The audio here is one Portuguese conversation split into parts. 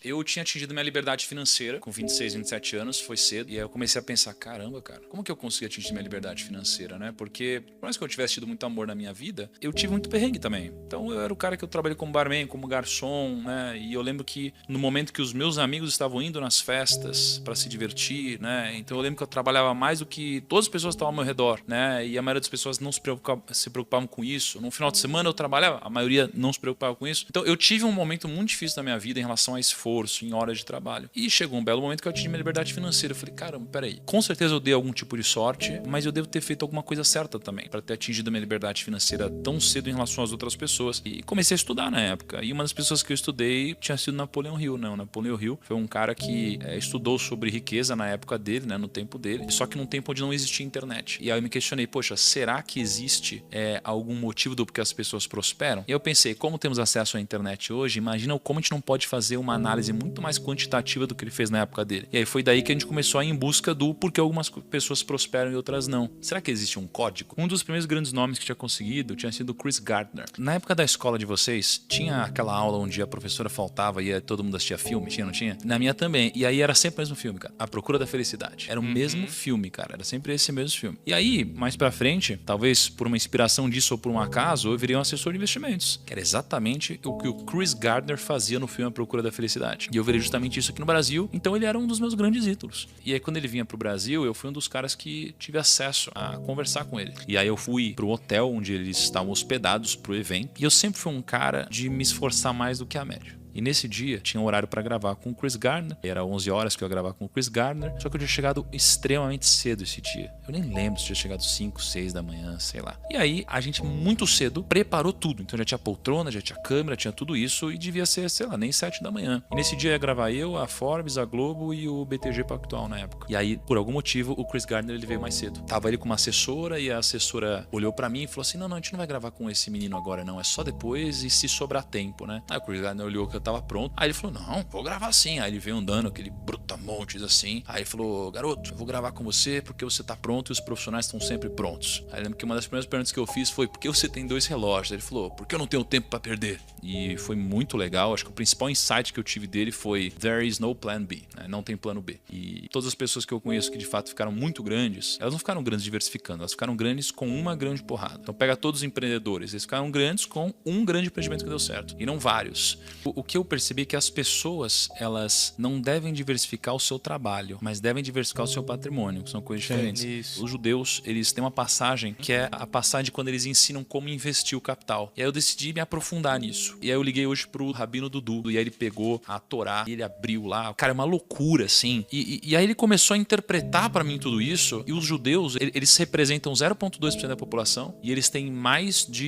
Eu tinha atingido minha liberdade financeira com 26, 27 anos, foi cedo. E aí eu comecei a pensar, caramba, cara, como que eu consegui atingir minha liberdade financeira, né? Porque, por mais que eu tivesse tido muito amor na minha vida, eu tive muito perrengue também. Então eu era o cara que eu trabalhei como barman, como garçom, né? E eu lembro que no momento que os meus amigos estavam indo nas festas para se divertir, né? Então eu lembro que eu trabalhava mais do que todas as pessoas que estavam ao meu redor, né? E a maioria das pessoas não se preocupavam com isso. No final de semana eu trabalhava, a maioria não se preocupava com isso. Então eu tive um momento muito difícil da minha vida em relação a esforço, em horas de trabalho. E chegou um belo momento que eu atingi minha liberdade financeira. Eu falei, caramba, peraí. Com certeza eu dei algum tipo de sorte, mas eu devo ter feito alguma coisa certa também para ter atingido a minha liberdade financeira tão cedo em relação às outras pessoas. E comecei a estudar na época. E uma das pessoas que eu estudei tinha sido Napoleão Hill, né? O Napoleão Hill foi um cara que estudou sobre riqueza na época dele, né? No tempo dele. Só que num tempo onde não existia internet. E aí eu me questionei, poxa, será que existe algum motivo do porquê as pessoas prosperam? E eu pensei, como temos acesso à internet hoje, imagina como a gente não pode fazer uma análise muito mais quantitativa do que ele fez na época dele. E aí foi daí que a gente começou a ir em busca do porquê algumas pessoas prosperam e outras não. Será que existe um código? Um dos primeiros grandes nomes que tinha conseguido tinha sido Chris Gardner. Na época da escola de vocês, tinha aquela aula onde a professora faltava e todo mundo assistia filme? Tinha, não tinha? Na minha também. E aí era sempre o mesmo filme, cara. A Procura da Felicidade. Era o mesmo filme, cara. Era sempre esse mesmo filme. E aí, mais pra frente, talvez por uma inspiração disso ou por um acaso, eu virei um assessor de investimentos. Que era exatamente o que o Chris Gardner fazia no filme A Procura da Felicidade. E eu virei justamente isso aqui no Brasil. Então ele era um dos meus grandes ídolos. E aí quando ele vinha pro Brasil, eu fui um dos caras que tive acesso a conversar com ele. E aí eu fui pro hotel onde eles estavam hospedados pro evento. E eu sempre fui um cara de me esforçar mais do que a média. E nesse dia tinha um horário para gravar com o Chris Gardner. Era 11 horas que eu ia gravar com o Chris Gardner. Só que eu tinha chegado extremamente cedo esse dia. Eu nem lembro se tinha chegado 5, 6 da manhã, sei lá. E aí a gente muito cedo preparou tudo. Então já tinha poltrona, já tinha câmera, tinha tudo isso. E devia ser, sei lá, nem 7 da manhã. E nesse dia ia gravar eu, a Forbes, a Globo e o BTG Pactual na época. E aí, por algum motivo, o Chris Gardner ele veio mais cedo. Tava ele com uma assessora e a assessora olhou para mim e falou assim, não, a gente não vai gravar com esse menino agora não. É só depois e se sobrar tempo, né? Aí o Chris Gardner olhou que eu tava pronto. Aí ele falou, não, vou gravar sim. Aí ele veio andando, aquele brutamontes assim. Aí ele falou, garoto, eu vou gravar com você porque você tá pronto e os profissionais estão sempre prontos. Aí eu lembro que uma das primeiras perguntas que eu fiz foi, por que você tem 2 relógios? Aí ele falou, porque eu não tenho tempo pra perder. E foi muito legal. Acho que o principal insight que eu tive dele foi, there is no plan B, né? Não tem plano B. E todas as pessoas que eu conheço que de fato ficaram muito grandes, elas não ficaram grandes diversificando, elas ficaram grandes com uma grande porrada. Então pega todos os empreendedores, eles ficaram grandes com um grande empreendimento que deu certo, e não vários. O que eu percebi é que as pessoas, elas não devem diversificar o seu trabalho, mas devem diversificar o seu patrimônio, que são coisas diferentes. Isso. Os judeus, eles têm uma passagem que é a passagem de quando eles ensinam como investir o capital. E aí eu decidi me aprofundar nisso. E aí eu liguei hoje pro Rabino Dudu, e aí ele pegou a Torá, e ele abriu lá. Cara, é uma loucura, assim. E aí ele começou a interpretar pra mim tudo isso, e os judeus, eles representam 0,2% da população, e eles têm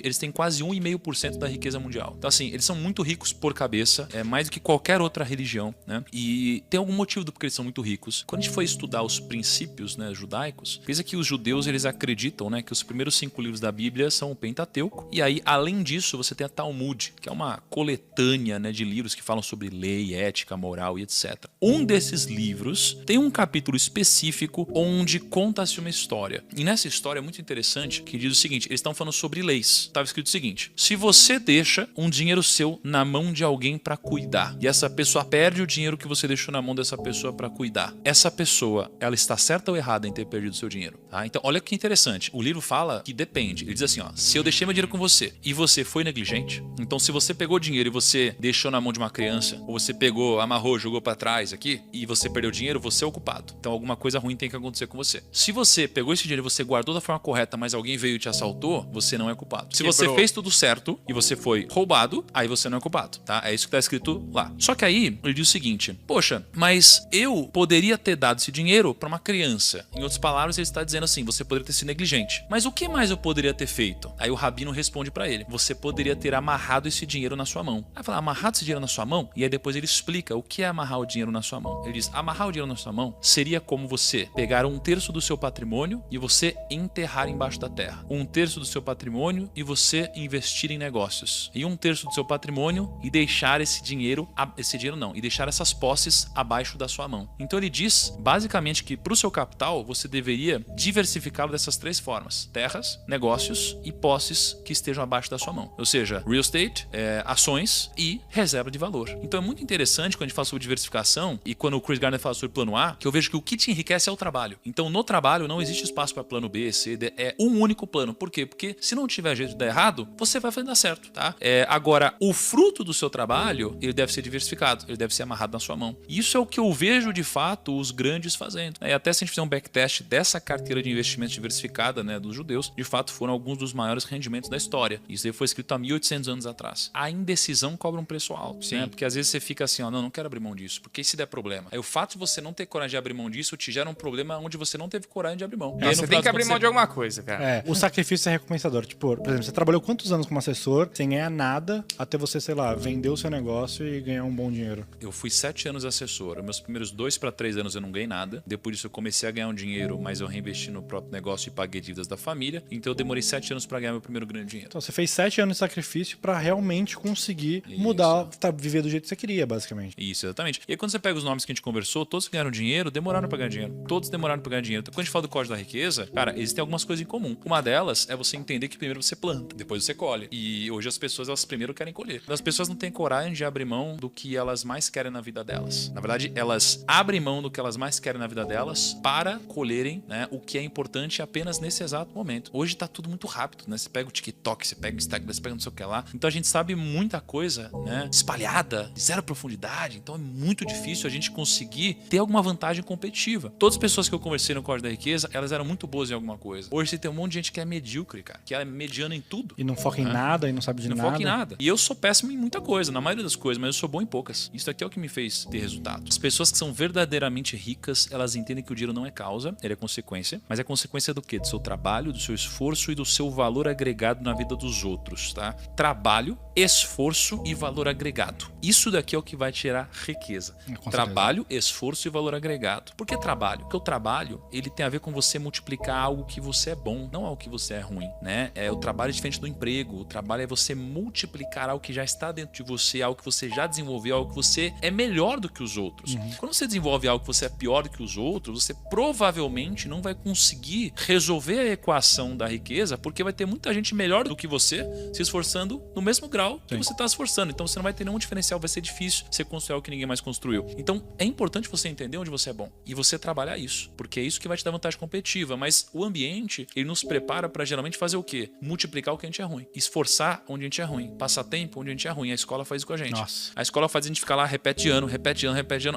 eles têm quase 1,5% da riqueza mundial. Então assim, eles são muito ricos por cabeça, mais do que qualquer outra religião, né? E tem algum motivo do porquê eles são muito ricos. Quando a gente foi estudar os princípios, né, judaicos, pensa que os judeus, eles acreditam, né, que os primeiros 5 livros da Bíblia são o Pentateuco, e aí, além disso, você tem a Talmud, que é uma coletânea, né, de livros que falam sobre lei, ética, moral e etc. Um desses livros tem um capítulo específico onde conta-se uma história. E nessa história é muito interessante que diz o seguinte, eles estão falando sobre leis. Estava escrito o seguinte, se você deixa um dinheiro seu na mão de alguém para cuidar, e essa pessoa perde o dinheiro que você deixou na mão dessa pessoa para cuidar, essa pessoa, ela está certa ou errada em ter perdido seu dinheiro? Tá? Então, olha que interessante. O livro fala que depende. Ele diz assim, ó, se eu deixei meu dinheiro com você e você foi negligente, então se você pegou dinheiro e você deixou na mão de uma criança, ou você pegou, amarrou, jogou para trás aqui, e você perdeu dinheiro, você é o culpado. Então, alguma coisa ruim tem que acontecer com você. Se você pegou esse dinheiro e você guardou da forma correta, mas alguém veio e te assaltou, você não é culpado. Se você fez tudo certo e você foi roubado, aí você não é culpado, tá? É isso que tá escrito lá. Só que aí, ele diz o seguinte, poxa, mas eu poderia ter dado esse dinheiro para uma criança. Em outras palavras, ele está dizendo assim, você poderia ter sido negligente. Mas o que mais eu poderia ter feito? Aí o rabino responde para ele, você poderia ter amarrado esse dinheiro na sua mão. Aí fala, amarrado esse dinheiro na sua mão? E aí depois ele explica o que é amarrar o dinheiro na sua mão. Ele diz, amarrar o dinheiro na sua mão seria como você pegar 1/3 do seu patrimônio e você enterrar embaixo da terra. 1/3 do seu patrimônio e você investir em negócios. E 1/3 do seu patrimônio e deixar deixar esse dinheiro não, e deixar essas posses abaixo da sua mão. Então ele diz, basicamente, que para o seu capital, você deveria diversificá-lo dessas 3 formas: terras, negócios e posses que estejam abaixo da sua mão. Ou seja, real estate, ações e reserva de valor. Então é muito interessante quando a gente fala sobre diversificação e quando o Chris Gardner fala sobre plano A, que eu vejo que o que te enriquece é o trabalho. Então no trabalho não existe espaço para plano B, C, D, é um único plano. Por quê? Porque se não tiver jeito de dar errado, você vai fazer dar certo, tá? Agora, o fruto do seu trabalho, ele deve ser diversificado, ele deve ser amarrado na sua mão. Isso é o que eu vejo de fato os grandes fazendo. E até se a gente fizer um backtest dessa carteira de investimentos diversificada, né, dos judeus, de fato foram alguns dos maiores rendimentos da história. Isso aí foi escrito há 1800 anos atrás. A indecisão cobra um preço alto, né? Porque às vezes você fica assim, ó, não quero abrir mão disso, porque se der problema. Aí o fato de você não ter coragem de abrir mão disso te gera um problema onde você não teve coragem de abrir mão. Você tem que abrir mão de alguma coisa, cara. O sacrifício é recompensador. Tipo, por exemplo, você trabalhou quantos anos como assessor sem ganhar nada até você, sei lá, vender o seu negócio e ganhar um bom dinheiro? Eu fui 7 anos assessor. Meus primeiros 2 para 3 anos eu não ganhei nada. Depois disso eu comecei a ganhar um dinheiro, mas eu reinvesti no próprio negócio e paguei dívidas da família. Então eu demorei 7 anos para ganhar meu primeiro grande dinheiro. Então você fez 7 anos de sacrifício pra realmente conseguir mudar, viver do jeito que você queria, basicamente. Isso, exatamente. E aí quando você pega os nomes que a gente conversou, todos que ganharam dinheiro, demoraram para ganhar dinheiro. Todos demoraram para ganhar dinheiro. Então quando a gente fala do código da riqueza, cara, existem algumas coisas em comum. Uma delas é você entender que primeiro você planta, depois você colhe. E hoje as pessoas, elas primeiro querem colher. As pessoas não têm coragem de abrir mão do que elas mais querem na vida delas. Na verdade, elas abrem mão do que elas mais querem na vida delas para colherem, né, o que é importante apenas nesse exato momento. Hoje tá tudo muito rápido, né? Você pega o TikTok, você pega o Instagram, você pega não sei o que lá. Então a gente sabe muita coisa, né, espalhada, zero profundidade. Então é muito difícil a gente conseguir ter alguma vantagem competitiva. Todas as pessoas que eu conversei no Código da Riqueza, elas eram muito boas em alguma coisa. Hoje você tem um monte de gente que é medíocre, cara, que é mediana em tudo. E não foca em nada e não sabe de nada. Não foca em nada. E eu sou péssimo em muita coisa, na maioria das coisas, mas eu sou bom em poucas. Isso aqui é o que me fez ter resultado. As pessoas que são verdadeiramente ricas, elas entendem que o dinheiro não é causa, ele é consequência. Mas é consequência do quê? Do seu trabalho, do seu esforço e do seu valor agregado na vida dos outros, tá? Trabalho, esforço e valor agregado. Isso daqui é o que vai tirar riqueza. Trabalho, esforço e valor agregado. Por que trabalho? Porque o trabalho, ele tem a ver com você multiplicar algo que você é bom, não algo que você é ruim, né? O trabalho é diferente do emprego. O trabalho é você multiplicar algo que já está dentro de você, algo que você já desenvolveu, algo que você é melhor do que os outros. Quando você desenvolve algo que você é pior do que os outros, você provavelmente não vai conseguir resolver a equação da riqueza, porque vai ter muita gente melhor do que você se esforçando no mesmo grau que você está se esforçando. Então você não vai ter nenhum diferencial, vai ser difícil você construir algo que ninguém mais construiu. Então é importante você entender onde você é bom e você trabalhar isso, porque é isso que vai te dar vantagem competitiva. Mas o ambiente, ele nos prepara para geralmente fazer o quê? Multiplicar o que a gente é ruim, esforçar onde a gente é ruim, passar tempo onde a gente é ruim. A escola faz isso com a gente. Nossa. A escola faz a gente ficar lá repete ano,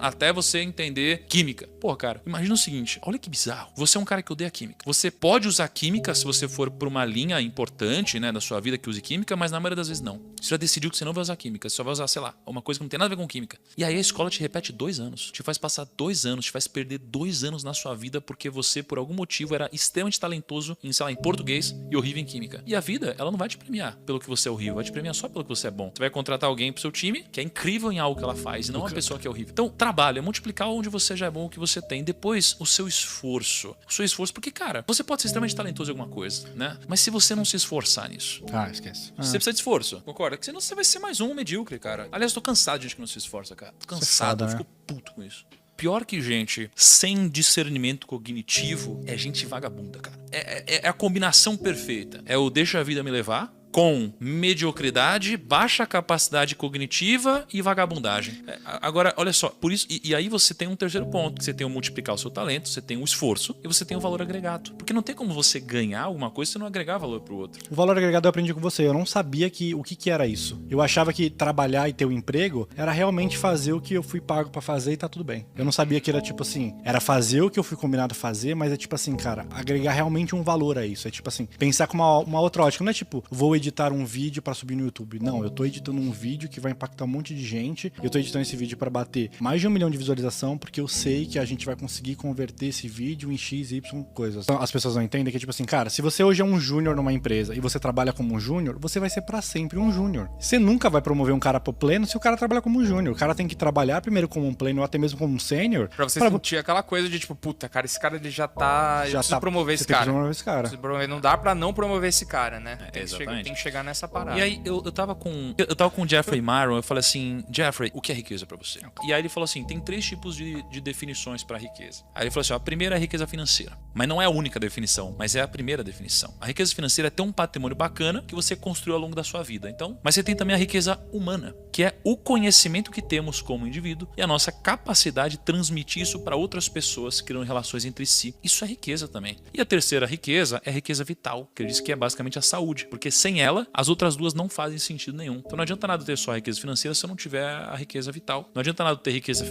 até você entender química. Pô, cara, imagina o seguinte, olha que bizarro. Você é um cara que odeia química. Você pode usar química se você for por uma linha importante, né, da sua vida que use química, mas na maioria das vezes não. Você já decidiu que você não vai usar química, você só vai usar, sei lá, uma coisa que não tem nada a ver com química. E aí a escola te repete 2 anos, te faz passar 2 anos, te faz perder 2 anos na sua vida porque você, por algum motivo, era extremamente talentoso em, sei lá, em português e horrível em química. E a vida, ela não vai te premiar pelo que você é horrível, vai te premiar só pelo que você é bom. Você vai contratar alguém pro seu time que é incrível em algo que ela faz, e não uma pessoa que é horrível. Então, trabalho é multiplicar onde você já é bom, o que você tem. Depois, o seu esforço. O seu esforço, porque, cara, você pode ser extremamente talentoso em alguma coisa, né? Mas se você não se esforçar nisso... esquece. Você precisa de esforço, concorda? Porque senão você vai ser mais um medíocre, cara. Aliás, eu tô cansado de gente que não se esforça, cara. Tô cansado, eu fico puto com isso. Pior que gente sem discernimento cognitivo é gente vagabunda, cara. É a combinação perfeita. É o deixa a vida me levar com mediocridade, baixa capacidade cognitiva e vagabundagem. Agora, olha só, por isso, e aí você tem um terceiro ponto, que você tem o multiplicar o seu talento, você tem o esforço e você tem o valor agregado. Porque não tem como você ganhar alguma coisa se não agregar valor pro outro. O valor agregado eu aprendi com você, eu não sabia o que era isso. Eu achava que trabalhar e ter um emprego era realmente fazer o que eu fui pago pra fazer e tá tudo bem. Eu não sabia que era tipo assim, era fazer o que eu fui combinado a fazer, mas é tipo assim, cara, agregar realmente um valor a isso. É tipo assim, pensar com uma outra ótica, não é tipo, vou editar um vídeo pra subir no YouTube. Não, eu tô editando um vídeo que vai impactar um monte de gente. Eu tô editando esse vídeo pra bater mais de 1 milhão de visualização, porque eu sei que a gente vai conseguir converter esse vídeo em X, Y coisas. Então, as pessoas não entendem que é tipo assim, cara, se você hoje é um júnior numa empresa e você trabalha como um júnior, você vai ser pra sempre um júnior. Você nunca vai promover um cara pro pleno se o cara trabalha como um júnior. O cara tem que trabalhar primeiro como um pleno ou até mesmo como um sênior. Pra você sentir aquela coisa de tipo, puta, cara, esse cara ele já tá... Eu preciso promover esse cara. Promover esse cara. Não dá pra não promover esse cara, né? Tem que chegar nessa parada. E aí eu tava com o Jeffrey Myron, eu falei assim, Jeffrey, o que é riqueza pra você? E aí ele falou assim, tem 3 tipos de definições pra riqueza. Aí ele falou assim, a primeira é a riqueza financeira. Mas não é a única definição, mas é a primeira definição. A riqueza financeira é ter um patrimônio bacana que você construiu ao longo da sua vida. Então, mas você tem também a riqueza humana, que é o conhecimento que temos como indivíduo e a nossa capacidade de transmitir isso para outras pessoas, criando relações entre si. Isso é riqueza também. E a terceira riqueza é a riqueza vital, que ele diz que é basicamente a saúde, porque sem ela, as outras duas não fazem sentido nenhum. Então não adianta nada ter só a riqueza financeira se eu não tiver a riqueza vital. Não adianta nada ter riqueza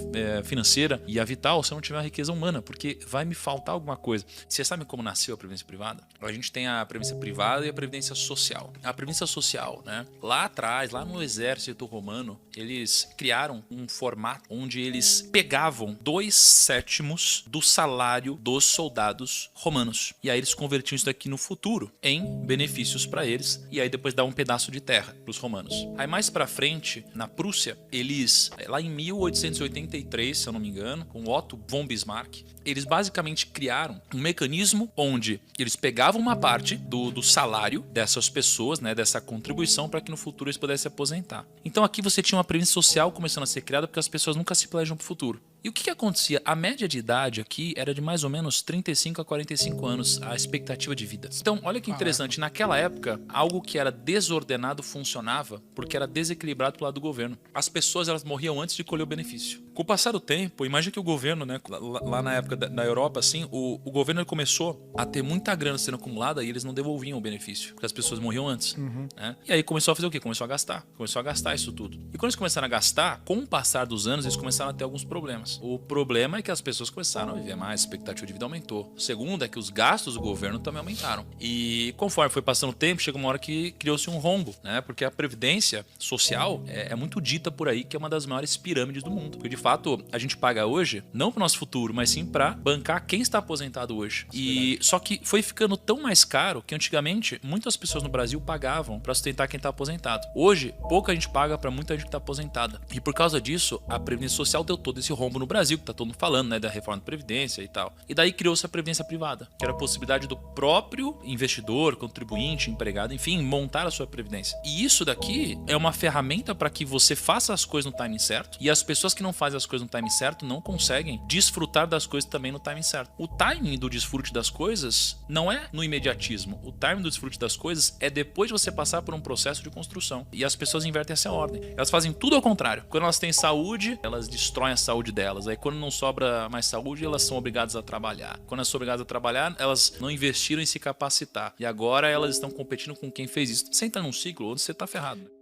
financeira e a vital se eu não tiver a riqueza humana, porque vai me faltar alguma coisa. Você sabe como nasceu a previdência privada? A gente tem a previdência privada e a previdência social. A previdência social, né? Lá atrás, lá no exército romano, eles criaram um formato onde eles pegavam 2/7 do salário dos soldados romanos. E aí eles convertiam isso daqui no futuro em benefícios para eles. E aí depois dá um pedaço de terra para os romanos. Aí mais para frente, na Prússia, eles, lá em 1883, se eu não me engano, com Otto von Bismarck, eles basicamente criaram um mecanismo onde eles pegavam uma parte do salário dessas pessoas, né, dessa contribuição, para que no futuro eles pudessem se aposentar. Então aqui você tinha uma previdência social começando a ser criada porque as pessoas nunca se planejam para o futuro. E o que acontecia? A média de idade aqui era de mais ou menos 35 a 45 anos, a expectativa de vida. Então, olha que interessante, naquela época, algo que era desordenado funcionava porque era desequilibrado pelo lado do governo. As pessoas, elas morriam antes de colher o benefício. Com o passar do tempo, imagina que o governo, né, lá na época da Europa, assim, o governo ele começou a ter muita grana sendo acumulada e eles não devolviam o benefício, porque as pessoas morriam antes. Né? E aí começou a fazer o quê? Começou a gastar isso tudo. E quando eles começaram a gastar, com o passar dos anos, eles começaram a ter alguns problemas. O problema é que as pessoas começaram a viver mais, a expectativa de vida aumentou. O segundo é que os gastos do governo também aumentaram. E conforme foi passando o tempo, chegou uma hora que criou-se um rombo, né? Porque a previdência social é muito dita por aí que é uma das maiores pirâmides do mundo. Porque de fato, a gente paga hoje, não para o nosso futuro, mas sim para bancar quem está aposentado hoje. E só que foi ficando tão mais caro que antigamente muitas pessoas no Brasil pagavam para sustentar quem está aposentado. Hoje, pouca gente paga para muita gente que está aposentada. E por causa disso, a previdência social deu todo esse rombo no Brasil, que tá todo mundo falando, né, da reforma da previdência e tal. E daí criou-se a previdência privada, que era a possibilidade do próprio investidor, contribuinte, empregado, enfim, montar a sua previdência. E isso daqui é uma ferramenta para que você faça as coisas no timing certo, e as pessoas que não fazem as coisas no timing certo não conseguem desfrutar das coisas também no timing certo. O timing do desfrute das coisas não é no imediatismo. O timing do desfrute das coisas é depois de você passar por um processo de construção. E as pessoas invertem essa ordem. Elas fazem tudo ao contrário. Quando elas têm saúde, elas destroem a saúde delas. Aí quando não sobra mais saúde, elas são obrigadas a trabalhar. Quando elas são obrigadas a trabalhar, elas não investiram em se capacitar. E agora elas estão competindo com quem fez isso. Você entra num ciclo onde você tá ferrado.